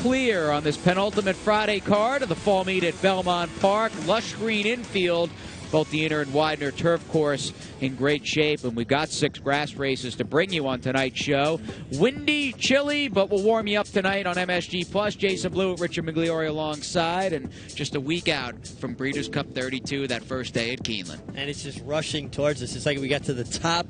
clear on this penultimate Friday card of the fall meet at Belmont Park. Lush green infield. Both the Inner and Widener turf course in great shape, and we've got 6 grass races to bring you on tonight's show. Windy, chilly, but we'll warm you up tonight on MSG Plus. Jason Blewitt, Richard Migliore alongside, and just a week out from Breeders' Cup 32, that first day at Keeneland. And it's just rushing towards us. It's like we got to the top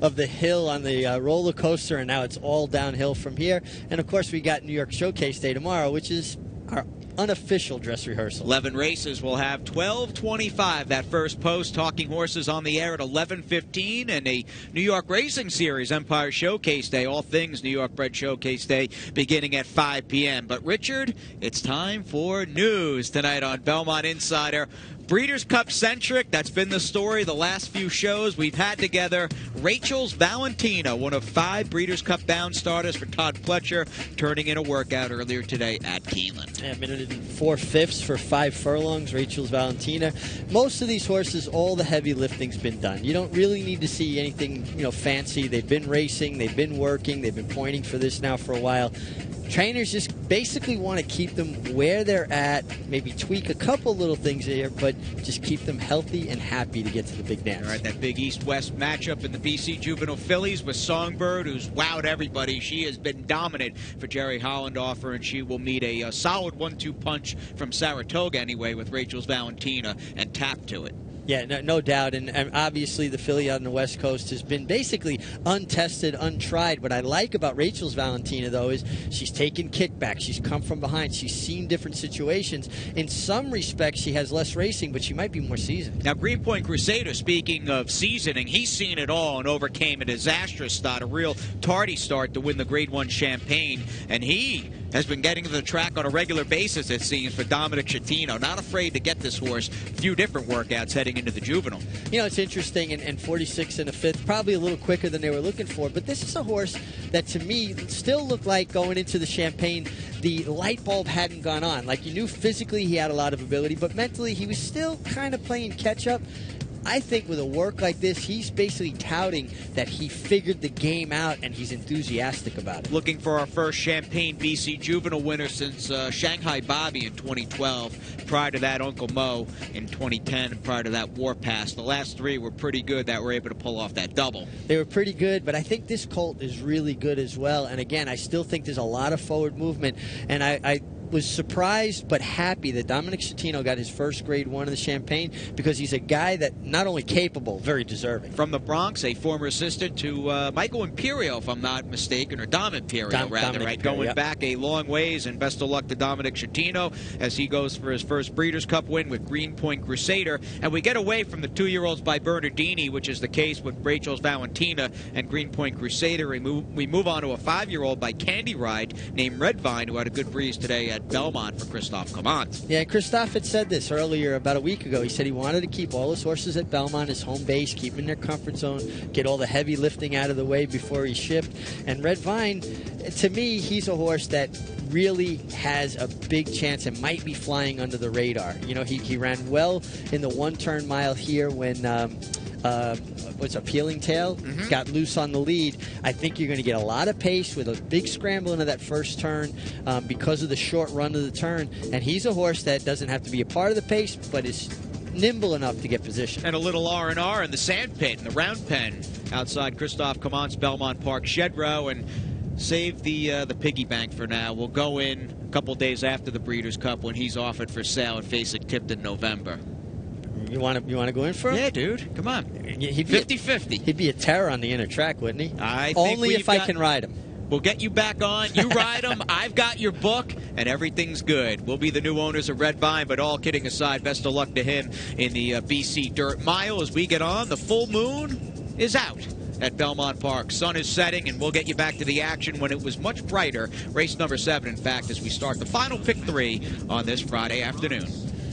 of the hill on the roller coaster, and now it's all downhill from here. And, of course, we got New York Showcase Day tomorrow, which is our unofficial dress rehearsal. 11 races. We'll have 12:25, that first post. Talking Horses on the air at 11:15, and a New York Racing Series Empire Showcase Day, all things New York Bred Showcase Day, beginning at 5 p.m. But, Richard, it's time for news tonight on Belmont Insider. Breeders' Cup centric, that's been the story the last few shows we've had together. Rachel's Valentina, one of 5 Breeders' Cup bound starters for Todd Pletcher, turning in a workout earlier today at Keeneland. Yeah, minute and 4/5 for 5 furlongs, Rachel's Valentina. Most of these horses, all the heavy lifting's been done. You don't really need to see anything, fancy. They've been racing, they've been working, they've been pointing for this now for a while. Trainers just basically want to keep them where they're at, maybe tweak a couple little things here, but just keep them healthy and happy to get to the big dance. All right, that big East-West matchup in the BC Juvenile Fillies with Songbird, who's wowed everybody. She has been dominant for Jerry Hollendorfer, and she will meet a solid 1-2 punch from Saratoga anyway with Rachel's Valentina and tap to it. Yeah, no doubt, and obviously the filly out on the West Coast has been basically untested, untried. What I like about Rachel's Valentina, though, is she's taken kickbacks. She's come from behind. She's seen different situations. In some respects, she has less racing, but she might be more seasoned. Now, Greenpoint Crusader, speaking of seasoning, he's seen it all and overcame a disastrous start, a real tardy start to win the Grade 1 Champagne, and he has been getting to the track on a regular basis, it seems, for Dominic Schettino. Not afraid to get this horse a few different workouts heading into the Juvenile. It's interesting, and 46 and a 5th, probably a little quicker than they were looking for, but this is a horse that, to me, still looked like going into the Champagne, the light bulb hadn't gone on. Like, you knew physically he had a lot of ability, but mentally he was still kind of playing catch-up. I think with a work like this, he's basically touting that he figured the game out and he's enthusiastic about it. Looking for our first Champagne BC Juvenile winner since Shanghai Bobby in 2012. Prior to that, Uncle Mo in 2010, and prior to that, Warpass. The last 3 were pretty good that were able to pull off that double. They were pretty good, but I think this colt is really good as well. And again, I still think there's a lot of forward movement, and I was surprised but happy that Dominic Schettino got his first Grade 1 in the Champagne, because he's a guy that not only capable, very deserving. From the Bronx, a former assistant to Michael Imperio, if I'm not mistaken, or Dom Imperio, rather, right? Going back a long ways, and best of luck to Dominic Schettino as he goes for his first Breeders' Cup win with Greenpoint Crusader. And we get away from the 2-year-olds by Bernardini, which is the case with Rachel's Valentina and Greenpoint Crusader. We move on to a 5-year-old by Candy Ride named Redvine, who had a good breeze today at Belmont for Christophe Clement. Yeah, Christophe had said this earlier, about a week ago. He said he wanted to keep all his horses at Belmont, his home base, keep them in their comfort zone, get all the heavy lifting out of the way before he shipped. And Red Vine, to me, he's a horse that really has a big chance and might be flying under the radar. He ran well in the 1-turn mile here when Peeling Tail got loose on the lead. I think you're going to get a lot of pace with a big scramble into that first turn because of the short run of the turn. And he's a horse that doesn't have to be a part of the pace, but is nimble enough to get position. And a little R&R in the sand pit, in the round pen, outside Christophe Clement's Belmont Park shed row, and save the piggy bank for now. We'll go in a couple days after the Breeders' Cup when he's offered for sale and facing Tipton in November. You want to go in for him? Yeah, dude. Come on. He'd 50-50. He'd be a terror on the inner track, wouldn't he? I think only if I can ride him. We'll get you back on. You ride him. I've got your book, and everything's good. We'll be the new owners of Red Vine, but all kidding aside, best of luck to him in the BC Dirt Mile as we get on. The full moon is out at Belmont Park. Sun is setting, and we'll get you back to the action when it was much brighter. Race number 7, in fact, as we start the final pick 3 on this Friday afternoon.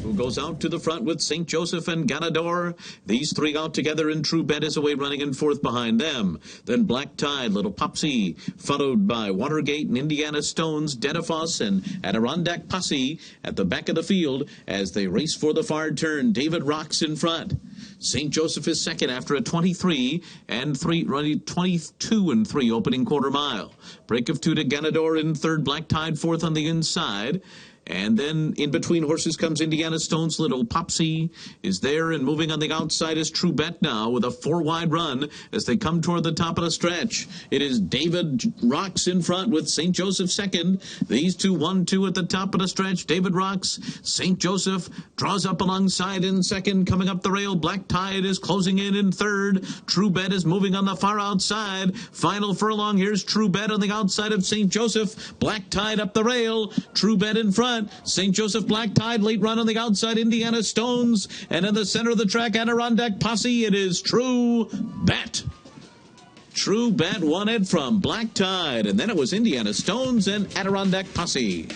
who goes out to the front with St. Joseph and Ganador. These three out together, and True Bet is away running in fourth behind them. Then Black Tide, Little Popsy, followed by Watergate and Indiana Stones, Denifos and Adirondack Posse at the back of the field as they race for the far turn. David Rocks in front. St. Joseph is second after a 22 and 3 opening quarter mile. Break of 2 to Ganador in third. Black Tide fourth on the inside. And then in between horses comes Indiana Stone's Little Popsy is there, and moving on the outside is True Bet now with a 4-wide run as they come toward the top of the stretch. It is David Rocks in front with St. Joseph second. These two 1-2 at the top of the stretch. David Rocks, St. Joseph draws up alongside in second. Coming up the rail, Black Tide is closing in third. True Bet is moving on the far outside. Final furlong, here's True Bet on the outside of St. Joseph. Black Tide up the rail. True Bet in front. St. Joseph, Black Tide, late run on the outside, Indiana Stones, and in the center of the track, Adirondack Posse, it is True Bet. True Bet won it from Black Tide, and then it was Indiana Stones and Adirondack Posse.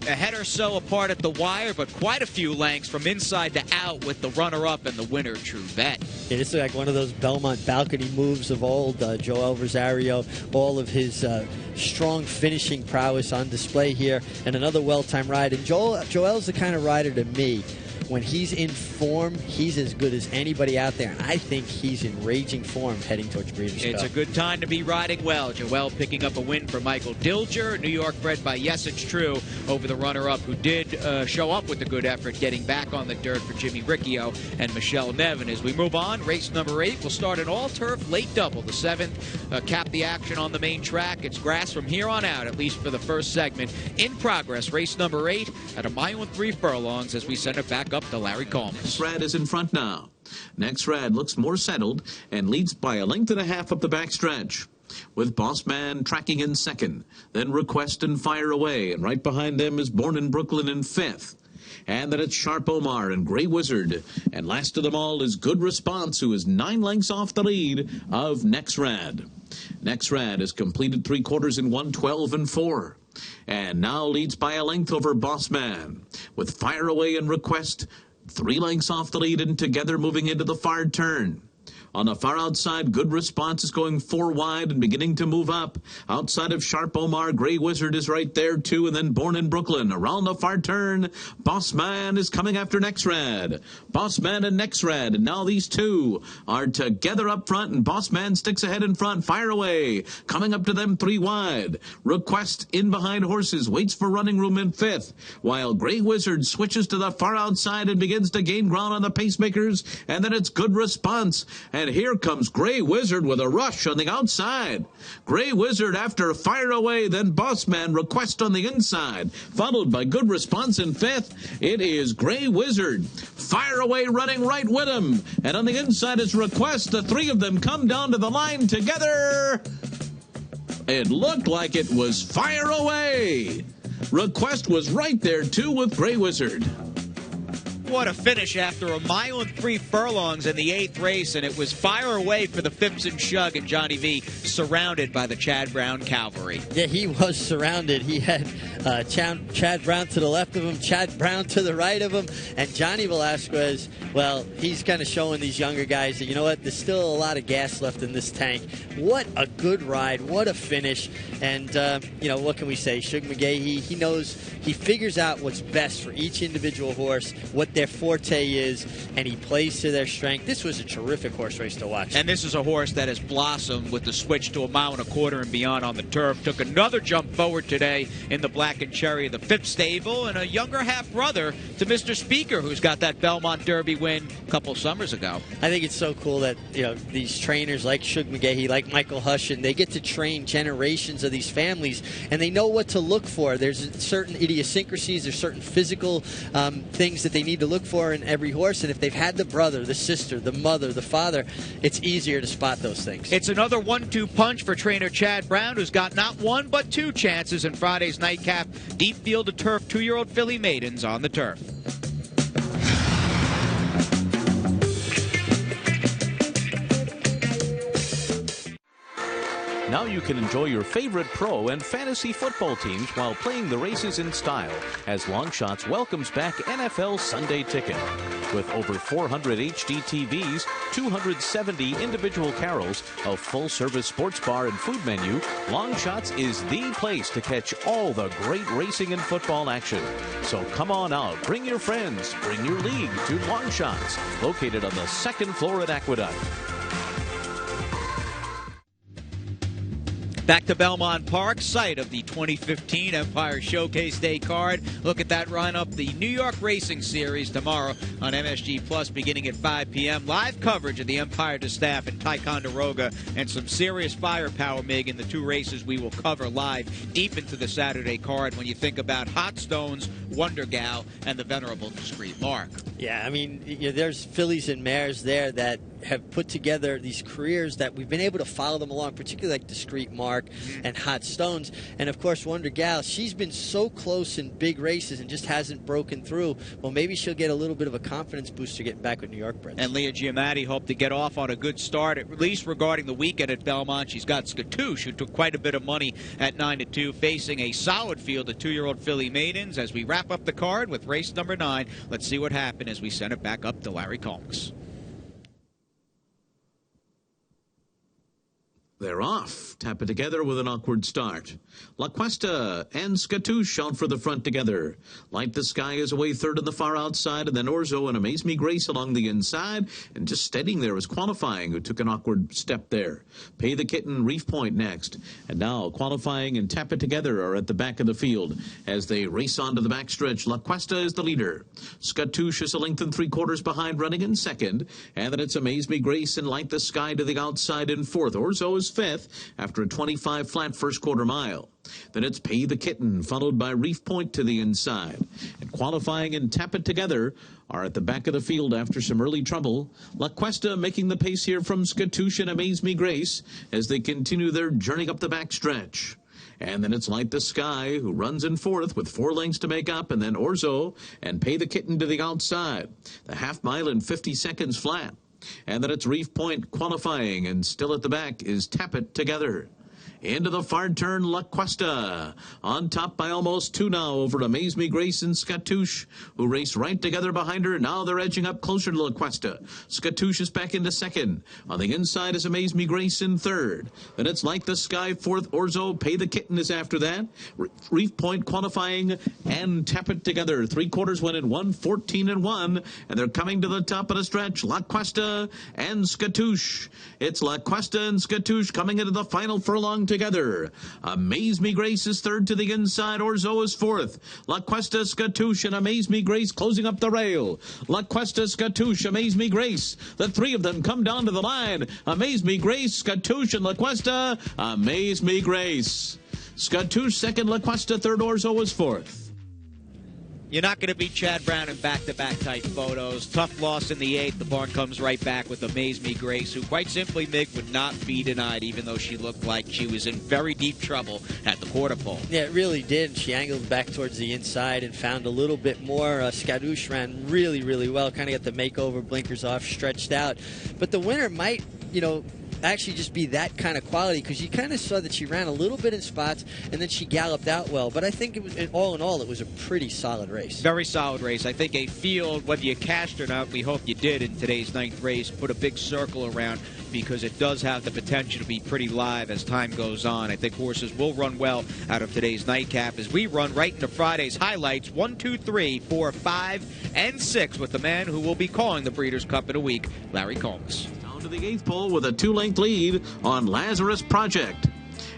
A head or so apart at the wire, but quite a few lengths from inside to out with the runner-up and the winner, True Bet. Yeah, this is like one of those Belmont balcony moves of old. Joel Rosario, all of his strong finishing prowess on display here, and another well-timed ride. And Joel's the kind of rider to me, when he's in form, he's as good as anybody out there. And I think he's in raging form heading towards Breeders' Cup. It's a good time to be riding well. Joel picking up a win for Michael Dilger, New York bred by Yes It's True, over the runner-up, who did show up with a good effort, getting back on the dirt for Jimmy Riccio and Michelle Nevin. As we move on, race number 8 will start an all-turf late double. The 7th cap the action on the main track. It's grass from here on out, at least for the first segment. In progress, race number 8 at a mile and 3 furlongs as we send it back up to Larry Coleman. Next Rad is in front now. Next Rad looks more settled and leads by a length and a half up the backstretch, with Boss Man tracking in second. Then Request and Fire Away, and right behind them is Born in Brooklyn in fifth. And then it's Sharp Omar and Grey Wizard. And last of them all is Good Response, who is 9 lengths off the lead of Next Rad. Next Rad has completed 3 quarters in 1:12 and 4. And now leads by a length over Boss Man, with Fire Away and Request 3 lengths off the lead and together moving into the far turn. On the far outside, Good Response is going 4 wide and beginning to move up. Outside of Sharp Omar, Grey Wizard is right there too, and then Born in Brooklyn. Around the far turn, Boss Man is coming after Next Rad. Boss Man and Next Rad, and now these two are together up front, and Boss Man sticks ahead in front. Fire Away, coming up to them 3 wide. Request in behind horses, waits for running room in fifth, while Grey Wizard switches to the far outside and begins to gain ground on the pacemakers, and then it's Good Response. And here comes Grey Wizard with a rush on the outside. Grey Wizard after Fire Away, then Boss Man, Request on the inside, followed by Good Response in fifth. It is Grey Wizard. Fire Away running right with him. And on the inside is Request. The 3 of them come down to the line together. It looked like it was Fire Away. Request was right there too with Grey Wizard. What a finish after a mile and 3 furlongs in the 8th race, and it was Fire Away for the Phipps and Shug, and Johnny V surrounded by the Chad Brown cavalry. Yeah, he was surrounded. He had Chad Brown to the left of him, Chad Brown to the right of him, and Johnny Velasquez, well, he's kind of showing these younger guys that, you know what, there's still a lot of gas left in this tank. What a good ride. What a finish. And, you know, what can we say? Shug McGahee, he knows, he figures out what's best for each individual horse, what their forte is, and he plays to their strength. This was a terrific horse race to watch. And this is a horse that has blossomed with the switch to a mile and a quarter and beyond on the turf. Took another jump forward today in the Black and Cherry of the Phipps stable, and a younger half-brother to Mr. Speaker, who's got that Belmont Derby win a couple summers ago. I think it's so cool that, you know, these trainers like Shug McGahee, like Michael Hushin, they get to train generations of these families, and they know what to look for. There's certain idiosyncrasies, there's certain physical things that they need to look for in every horse, and if they've had the brother, the sister, the mother, the father, it's easier to spot those things. It's another 1-2 punch for trainer Chad Brown, who's got not 1 but 2 chances in Friday's nightcap deep field of turf 2-year-old filly maidens on the turf. Now you can enjoy your favorite pro and fantasy football teams while playing the races in style, as Longshots welcomes back NFL Sunday Ticket. With over 400 HD TVs, 270 individual carols, a full-service sports bar and food menu, Longshots is the place to catch all the great racing and football action. So come on out, bring your friends, bring your league to Longshots, located on the second floor at Aqueduct. Back to Belmont Park, site of the 2015 Empire Showcase Day card. Look at that lineup. The New York Racing Series tomorrow on MSG Plus beginning at 5 p.m. Live coverage of the Empire Distaff and Ticonderoga, and some serious firepower, Mig, in the two races we will cover live deep into the Saturday card when you think about Hot Stones, Wonder Gal, and the venerable Discreet Mark. Yeah, I mean, there's fillies and mares there that have put together these careers that we've been able to follow them along, particularly like Discreet Mark and Hot Stones. And, of course, Wonder Gal, she's been so close in big races and just hasn't broken through. Well, maybe she'll get a little bit of a confidence booster getting back with New York Breds. And Leah Giamatti hoped to get off on a good start, at least regarding the weekend at Belmont. She's got Skatouche, who took quite a bit of money at 9-2, facing a solid field of two-year-old filly maidens. As we wrap up the card with race number 9, let's see what happened as we send it back up to Larry Combs. They're off. Tap it together with an awkward start. La Cuesta and Skatouche out for the front together. Light the Sky is away third on the far outside, and then Orzo and Amaze Me Grace along the inside. And just steadying there was Qualifying, who took an awkward step there. Pay the Kitten, Reef Point next. And now Qualifying and Tap It Together are at the back of the field as they race on to the backstretch. La Cuesta is the leader. Skatouche is a length and 3/4 behind, running in second. And then it's Amaze Me Grace and Light the Sky to the outside in fourth. Orzo is fifth after a 25 flat first quarter mile. Then it's Pay the Kitten, followed by Reef Point to the inside. And Qualifying and Tap It Together are at the back of the field after some early trouble. La Cuesta making the pace here from Skatouche and Amaze Me Grace as they continue their journey up the backstretch. And then it's Light the Sky, who runs in fourth with 4 lengths to make up, and then Orzo and Pay the Kitten to the outside. The half mile in 50 seconds flat. And then it's Reef Point Qualifying, and still at the back is Tap It Together. Into the far turn, La Cuesta. On top by almost 2 now over Amaze Me Grace and Skatouche, who race right together behind her. Now they're edging up closer to La Cuesta. Skatouche is back into second. On the inside is Amaze Me Grace in third. Then it's Light the Sky fourth. Orzo, Pay the Kitten is after that. Reef Point Qualifying and Tap It Together. 3/4 went in 1:14-1. And they're coming to the top of the stretch. La Cuesta and Skatouche. It's La Cuesta and Skatouche coming into the final furlong together. Amaze Me Grace is third to the inside. Orzo is fourth. La Cuesta, Skatouche, and Amaze Me Grace closing up the rail. La Cuesta, Skatouche, Amaze Me Grace. The three of them come down to the line. Amaze Me Grace, Skatouche, and La Cuesta. Amaze Me Grace. Skatouche second, La Cuesta third, Orzo is fourth. You're not going to beat Chad Brown in back-to-back type photos. Tough loss in the 8th. The barn comes right back with Amaze Me Grace, who quite simply, Mig, would not be denied, even though she looked like she was in very deep trouble at the quarter pole. Yeah, it really did. She angled back towards the inside and found a little bit more. Skatouche ran really, really well. Kind of got the makeover, blinkers off, stretched out. But the winner might, actually just be that kind of quality, because you kind of saw that she ran a little bit in spots and then she galloped out well. But I think it was, all in all, it was a pretty solid race. Very solid race. I think a field, whether you cashed or not, we hope you did in today's 9th race, put a big circle around, because it does have the potential to be pretty live as time goes on. I think horses will run well out of today's nightcap as we run right into Friday's highlights 1, 2, 3, 4, 5, and 6 with the man who will be calling the Breeders' Cup in a week, Larry Combs. To the 8th pole with a 2-length lead on Lazarus Project.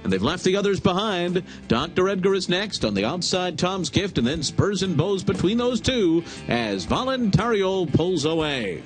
And they've left the others behind. Dr. Edgar is next. On the outside, Tom's Gift, and then Spurs and Bows between those two as Voluntario pulls away.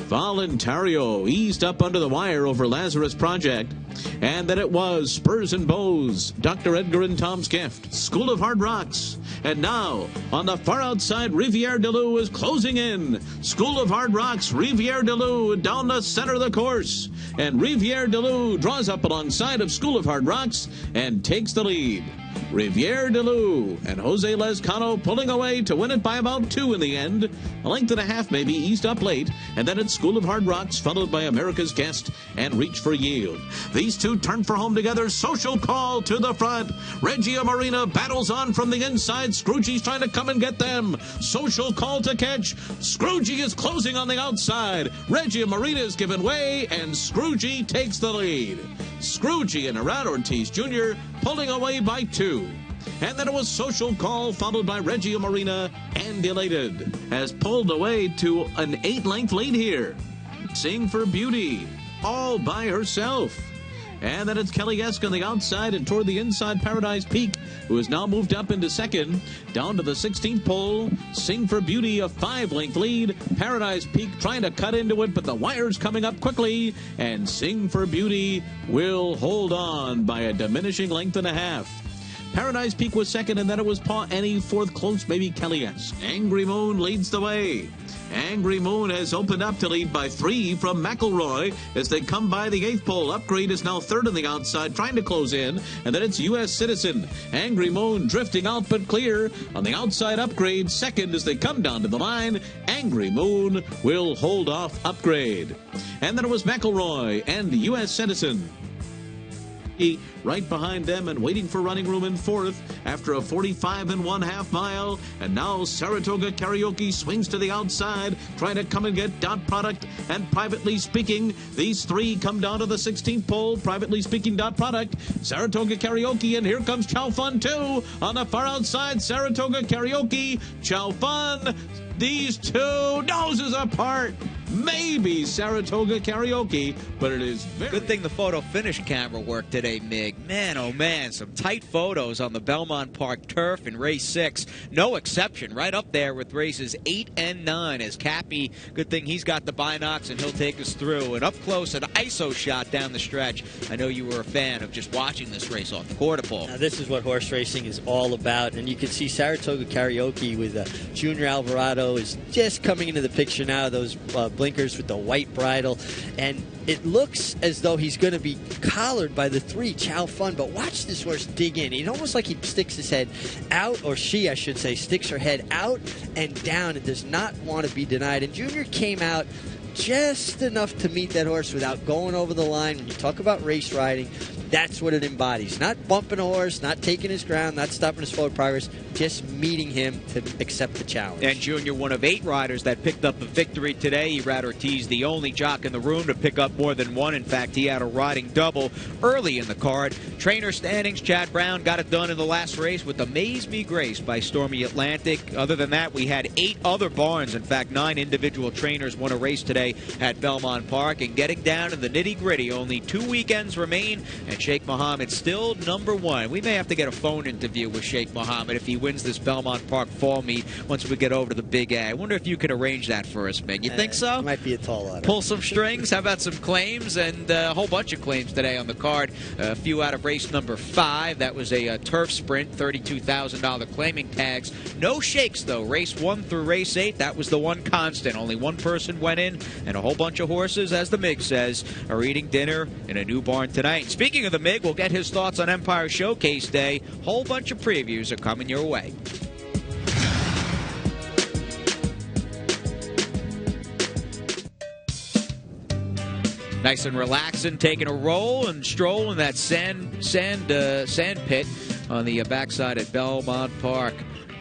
Voluntario eased up under the wire over Lazarus Project. And then it was Spurs and Bows, Dr. Edgar and Tom's Gift, School of Hard Rocks. And now, on the far outside, Riviere de Lou is closing in. School of Hard Rocks, Riviere de Lou down the center of the course. And Riviere de Lou draws up alongside of School of Hard Rocks and takes the lead. Riviere de Lou and Jose Lezcano pulling away to win it by about 2 in the end. A length and a half maybe, eased up late, and then it's School of Hard Rocks, followed by America's Guest and Reach for Yield. These two turn for home together. Social Call to the front. Regia Marina battles on from the inside. Scroogey's trying to come and get them. Social Call to catch. Scroogey is closing on the outside. Regia Marina is given way, and Scroogey takes the lead. Scroogey and Arad Ortiz Jr. pulling away by 2. And then it was Social Call, followed by Regia Marina, and Elated has pulled away to an 8-length lead here. Sing for Beauty, all by herself. And then it's Kelly Esk on the outside, and toward the inside, Paradise Peak, who has now moved up into second, down to the 16th pole. Sing for Beauty, a 5-length lead. Paradise Peak trying to cut into it, but the wire's coming up quickly, and Sing for Beauty will hold on by a diminishing length and a half. Paradise Peak was second, and then it was Paw Annie, fourth, close maybe Kelly Esk. Angry Moon leads the way. Angry Moon has opened up to lead by 3 from McElroy as they come by the 8th pole. Upgrade is now third on the outside, trying to close in, and then it's U.S. Citizen. Angry Moon drifting out but clear on the outside. Upgrade second as they come down to the line. Angry Moon will hold off Upgrade. And then it was McElroy and U.S. Citizen right behind them and waiting for running room in fourth after a 45 1/2 mile. And now Saratoga Karaoke swings to the outside, trying to come and get Dot Product and Privately Speaking. These three come down to the 16th pole. Privately Speaking, Dot Product, Saratoga Karaoke, and here comes Chow Fun too on the far outside. Saratoga Karaoke, Chow Fun. These two noses apart. Maybe Saratoga Karaoke, but it is very... Good thing the photo finish camera worked today, Mig. Man, oh man, some tight photos on the Belmont Park turf in race 6. No exception, right up there with races 8 and 9 as Cappy, good thing he's got the binocs and he'll take us through. And up close, an ISO shot down the stretch. I know you were a fan of just watching this race off the quarter pole. Now, this is what horse racing is all about, and you can see Saratoga Karaoke with Junior Alvarado is just coming into the picture now, those blinkers with the white bridle, and it looks as though he's going to be collared by the 3, Chow Fun, but watch this horse dig in. It's almost like he sticks his head out, or she, I should say, sticks her head out and down and does not want to be denied. And Junior came out just enough to meet that horse without going over the line. When you talk about race riding, that's what it embodies. Not bumping a horse, not taking his ground, not stopping his forward progress, just meeting him to accept the challenge. And Junior, one of 8 riders that picked up the victory today. Arad Ortiz, the only jock in the room to pick up more than one. In fact, he had a riding double early in the card. Trainer standings, Chad Brown got it done in the last race with Amaze Me Grace by Stormy Atlantic. Other than that, we had 8 other barns. In fact, 9 individual trainers won a race today at Belmont Park. And getting down to the nitty-gritty, only 2 weekends remain, and Sheikh Mohammed still number 1. We may have to get a phone interview with Sheikh Mohammed if he wins this Belmont Park fall meet once we get over to the Big A. I wonder if you could arrange that for us, Mig. You think so? It might be a tall order. Pull some strings. How about some claims? And a whole bunch of claims today on the card. A few out of race number 5. That was a turf sprint, $32,000 claiming tags. No shakes, though. Race 1 through race 8, that was the one constant. Only one person went in, and a whole bunch of horses, as the Mig says, are eating dinner in a new barn tonight. Speaking of the Mig, we'll get his thoughts on Empire Showcase Day. Whole bunch of previews are coming your way. Nice and relaxing, taking a roll and stroll in that sand pit on the backside at Belmont Park.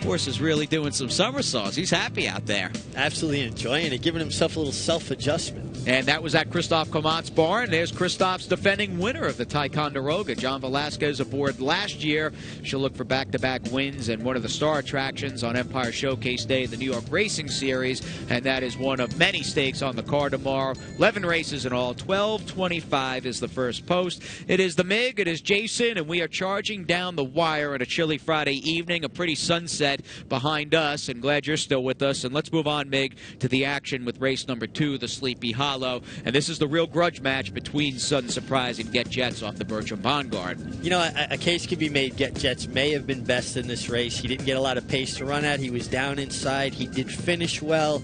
Horse is really doing some somersaults. He's happy out there. Absolutely enjoying it, giving himself a little self-adjustment. And that was at Christophe Clement's barn. There's Christophe's defending winner of the Ticonderoga. John Velasquez aboard last year. She'll look for back-to-back wins and one of the star attractions on Empire Showcase Day, the New York Racing Series. And that is one of many stakes on the card tomorrow. 11 races in all. 12:25 is the first post. It is the Mig. It is Jason. And we are charging down the wire on a chilly Friday evening. A pretty sunset behind us. And glad you're still with us. And let's move on, Mig, to the action with race number 2, the Sleepy Hollow. And this is the real grudge match between Sudden Surprise and Get Jets off the Bertram Bongard. You know, a case could be made. Get Jets may have been best in this race. He didn't get a lot of pace to run at. He was down inside. He did finish well.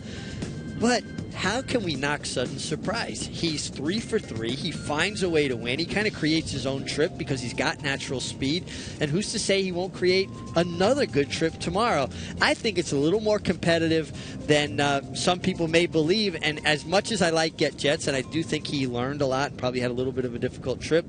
But how can we knock Sudden Surprise? He's 3 for 3. He finds a way to win. He kind of creates his own trip because he's got natural speed. And who's to say he won't create another good trip tomorrow? I think it's a little more competitive than some people may believe. And as much as I like Get Jets, and I do think he learned a lot and probably had a little bit of a difficult trip,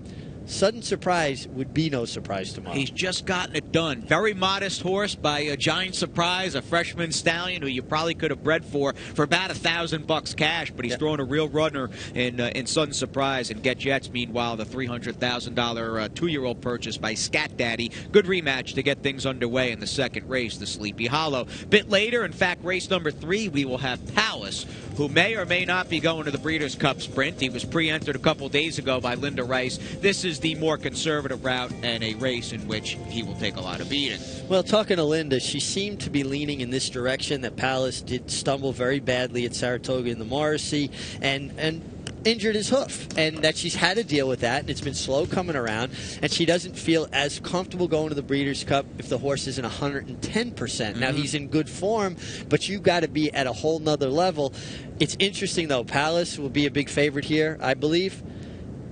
Sudden Surprise would be no surprise tomorrow. He's just gotten it done. Very modest horse by a Giant Surprise, a freshman stallion who you probably could have bred for about $1,000 cash, but he's throwing a real runner in Sudden Surprise. And Get Jets, meanwhile, the $300,000 two-year-old purchase by Scat Daddy. Good rematch to get things underway in the second race, the Sleepy Hollow. Bit later, in fact, race number 3, we will have Palace, who may or may not be going to the Breeders' Cup Sprint. He was pre-entered a couple days ago by Linda Rice. This is the more conservative route and a race in which he will take a lot of beating. Well, talking to Linda, she seemed to be leaning in this direction, that Palace did stumble very badly at Saratoga in the Morrissey and injured his hoof, and that she's had to deal with that, and it's been slow coming around, and she doesn't feel as comfortable going to the Breeders' Cup if the horse isn't 110%. Now, he's in good form, but you've got to be at a whole nother level. It's interesting, though. Palace will be a big favorite here, I believe.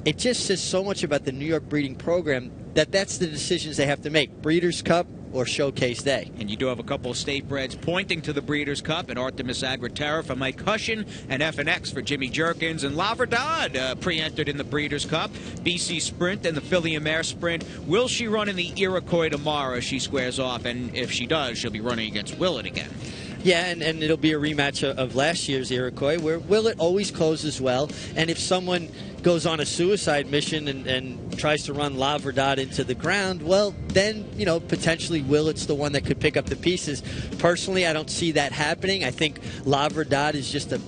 It just says so much about the New York breeding program that's the decisions they have to make. Breeders' Cup or Showcase Day. And you do have a couple of state breds pointing to the Breeders' Cup, and Artemis Agritera for Mike Hushin, and FNX for Jimmy Jerkins, and La Verdad pre-entered in the Breeders' Cup. BC Sprint and the Philly and Mare Sprint. Will she run in the Iroquois tomorrow as she squares off? And if she does, she'll be running against Blewitt again. Yeah, and it'll be a rematch of last year's Iroquois, where Blewitt always closes well. And if someone goes on a suicide mission and tries to run La Verdad into the ground, well, then, potentially Blewitt's the one that could pick up the pieces. Personally, I don't see that happening. I think La Verdad is just a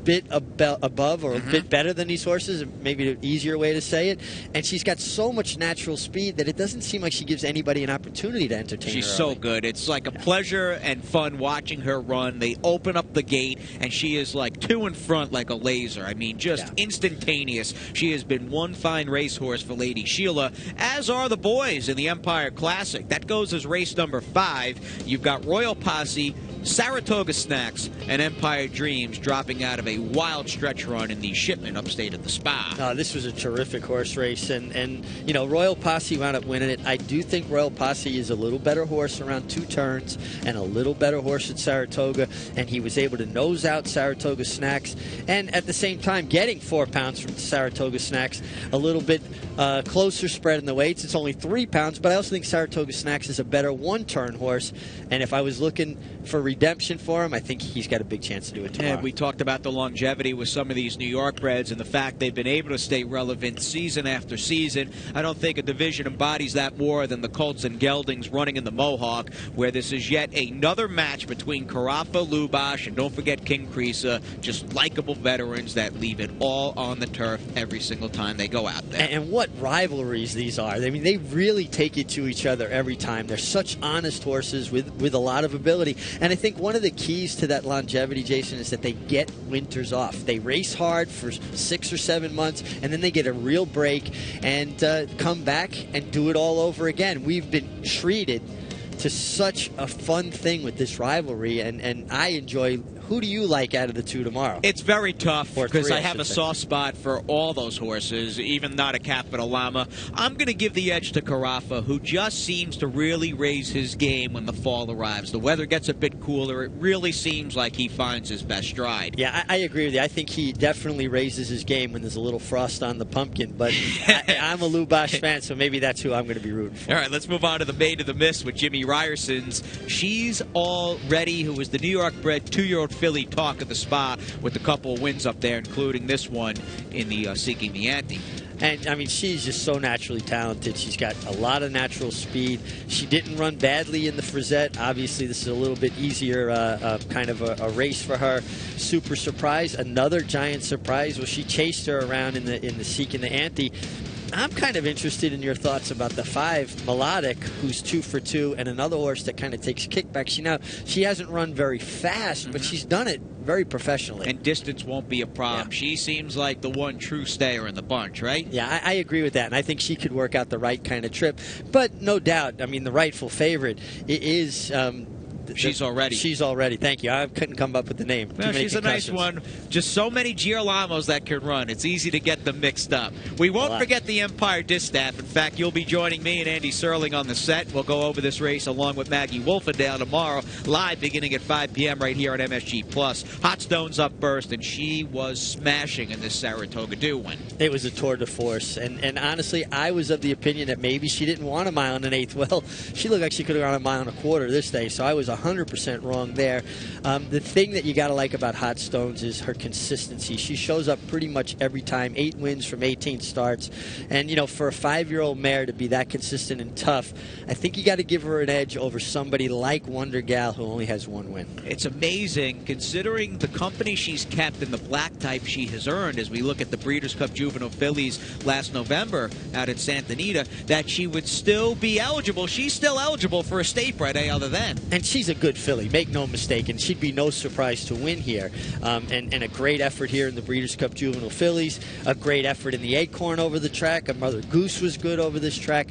bit above or a bit better than these horses, maybe an easier way to say it, and she's got so much natural speed that it doesn't seem like she gives anybody an opportunity to entertain her. She's so good. It's like a pleasure and fun watching her run. They open up the gate, and she is like 2 in front like a laser. I mean, just instantaneous. She has been one fine racehorse for Lady Sheila, as are the boys in the Empire Classic. That goes as race number 5. You've got Royal Posse, Saratoga Snacks, and Empire Dreams dropping out of a wild stretch run in the Shipment upstate at the Spa. This was a terrific horse race, and Royal Posse wound up winning it. I do think Royal Posse is a little better horse around 2 turns and a little better horse at Saratoga, and he was able to nose out Saratoga Snacks, and at the same time getting 4 pounds from Saratoga Snacks, a little bit closer spread in the weights. It's only 3 pounds, but I also think Saratoga Snacks is a better 1-turn horse, and if I was looking for redemption for him, I think he's got a big chance to do it tomorrow. And we talked about the longevity with some of these New York breds and the fact they've been able to stay relevant season after season. I don't think a division embodies that more than the Colts and Geldings running in the Mohawk, where this is yet another match between Carafa, Lubash, and don't forget King Creasa, just likable veterans that leave it all on the turf every single time they go out there. And what rivalries these are. I mean, they really take it to each other every time. They're such honest horses with a lot of ability. And I think one of the keys to that longevity, Jason, is that they get winters off. They race hard for 6 or 7 months, and then they get a real break and come back and do it all over again. We've been treated to such a fun thing with this rivalry, and I enjoy. Who do you like out of the 2 tomorrow? It's very tough because I have a say. soft spot for all those horses, even not a Capital Llama. I'm going to give the edge to Carafa, who just seems to really raise his game when the fall arrives. The weather gets a bit cooler. It really seems like he finds his best stride. Yeah, I agree with you. I think he definitely raises his game when there's a little frost on the pumpkin, but I'm a Lubash fan, so maybe that's who I'm going to be rooting for. All right, let's move on to the Maid of the Mist with Jimmy Ryerson's She's All Ready, who was the New York bred 2-year-old filly talk at the Spa with a couple of wins up there, including this one in the Seeking the Ante. And, I mean, she's just so naturally talented. She's got a lot of natural speed. She didn't run badly in the Frisette. Obviously, this is a little bit easier kind of a race for her. Super surprise. Another giant surprise. Well, she chased her around in the Seeking the Ante. I'm kind of interested in your thoughts about the 5, Melodic, who's 2 for 2, and another horse that kind of takes kickback. She hasn't run very fast, but she's done it very professionally. And distance won't be a problem. Yeah. She seems like the one true stayer in the bunch, right? Yeah, I agree with that, and I think she could work out the right kind of trip. But no doubt, I mean, the rightful favorite is She's already. She's already. Thank you. I couldn't come up with the name. No, she's a nice one. Just so many Girolamos that can run. It's easy to get them mixed up. We won't forget the Empire Distaff. In fact, you'll be joining me and Andy Serling on the set. We'll go over this race along with Maggie Wolfendown tomorrow, live beginning at 5 p.m. right here on MSG Plus. Hot Stones up first, and she was smashing in this Saratoga Dew win. It was a tour de force, and honestly, I was of the opinion that maybe she didn't want a mile and an eighth. Well, she looked like she could have gone a mile and a quarter this day, so I was 100% wrong there. The thing that you got to like about Hot Stones is her consistency. She shows up pretty much every time, 8 wins from 18 starts. And, you know, for a 5-year-old mare to be that consistent and tough, I think you got to give her an edge over somebody like Wonder Gal, who only has 1 win. It's amazing, considering the company she's kept and the black type she has earned as we look at the Breeders' Cup Juvenile Fillies last November out at Santa Anita, that she would still be eligible. She's still eligible for a state bred other than. And she's a good filly, make no mistake, and she'd be no surprise to win here. And a great effort here in the Breeders' Cup Juvenile Fillies, a great effort in the Acorn over the track. A Mother Goose was good over this track.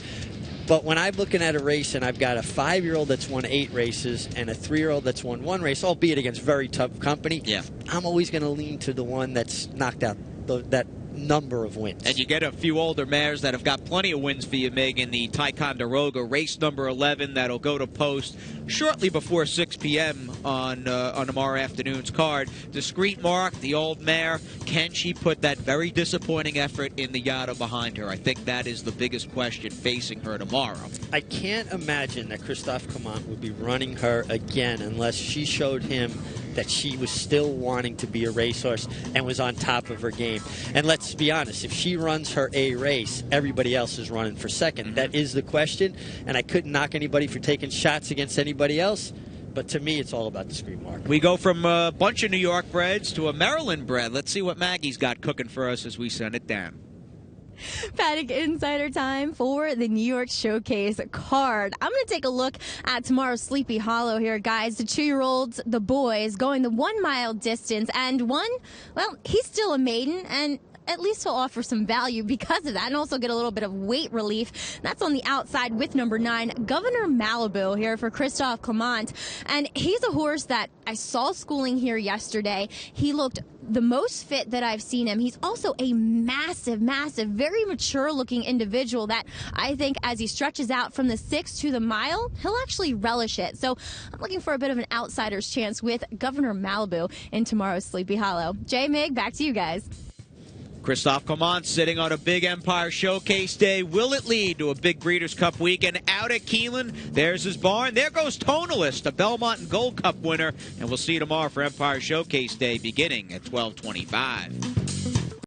But when I'm looking at a race and I've got a 5-year-old that's won 8 races and a 3-year-old that's won 1 race, albeit against very tough company, I'm always going to lean to the one that's knocked out that number of wins. And you get a few older mares that have got plenty of wins for you, Megan. The Ticonderoga, race number 11, that'll go to post shortly before 6 p.m. on tomorrow afternoon's card. Discreet Mark, the old mare, can she put that very disappointing effort in the Yada behind her? I think that is the biggest question facing her tomorrow. I can't imagine that Christophe Clement would be running her again unless she showed him that she was still wanting to be a racehorse and was on top of her game. And let's be honest, if she runs her A race, everybody else is running for second. That is the question, and I couldn't knock anybody for taking shots against anybody else. But to me, it's all about the Discreet Mark. We go from a bunch of New York breds to a Maryland bred. Let's see what Maggie's got cooking for us as we send it down. Paddock Insider time for the New York Showcase card. I'm going to take a look at tomorrow's Sleepy Hollow here, guys. The 2-year-olds, the boys, going the 1 mile distance. And one, well, he's still a maiden, and at least he'll offer some value because of that and also get a little bit of weight relief. That's on the outside with number 9, Governor Malibu here for Christophe Clement. And he's a horse that I saw schooling here yesterday. He looked the most fit that I've seen him. He's also a massive, very mature-looking individual that I think as he stretches out from the 6 to the mile, he'll actually relish it. So I'm looking for a bit of an outsider's chance with Governor Malibu in tomorrow's Sleepy Hollow. Jay, Mig, back to you guys. Christophe Clement sitting on a big Empire Showcase day. Will it lead to a big Breeders' Cup weekend out at Keeneland? There's his barn. There goes Tonalist, a Belmont and Gold Cup winner. And we'll see you tomorrow for Empire Showcase Day beginning at 12:25.